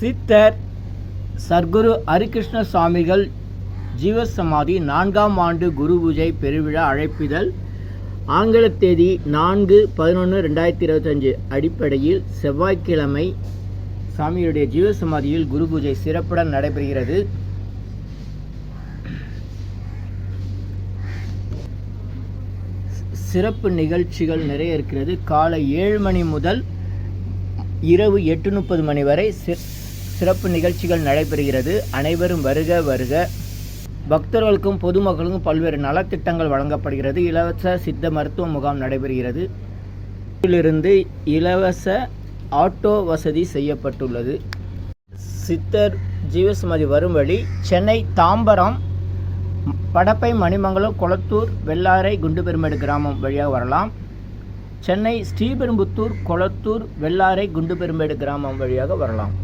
சித்தர் சர்க்குரு ஹரிகிருஷ்ண சுவாமிகள் ஜீவசமாதி 4ஆம் ஆண்டு குரு பூஜை பெருவிழா அழைப்பிதழ் ஆங்கில தேதி 4/11/2025 அடிப்படையில் செவ்வாய்க்கிழமை சாமியுடைய ஜீவசமாதியில் குரு பூஜை சிறப்புடன் நடைபெறுகிறது. சிறப்பு நிகழ்ச்சிகள் நிறைய இருக்கிறது. காலை 7 மணி முதல் இரவு 8:30 மணி வரை சிறப்பு நிகழ்ச்சிகள் நடைபெறுகிறது. அனைவரும் வருக வருக. பக்தர்களுக்கும் பொதுமக்களுக்கும் பல்வேறு நலத்திட்டங்கள் வழங்கப்படுகிறது. இலவச சித்த மருத்துவ முகாம் நடைபெறுகிறது. இதிலிருந்து இலவச ஆட்டோ வசதி செய்யப்பட்டுள்ளது. சித்தர் ஜீவசமாதி வரும் வழி சென்னை தாம்பரம், படப்பை, மணிமங்கலம், கொளத்தூர், வெள்ளாரை, குண்டுபெருமேடு கிராமம் வழியாக வரலாம். சென்னை ஸ்ரீபெரும்புத்தூர், கொளத்தூர், வெள்ளாரை, குண்டுபெருமேடு கிராமம் வழியாக வரலாம்.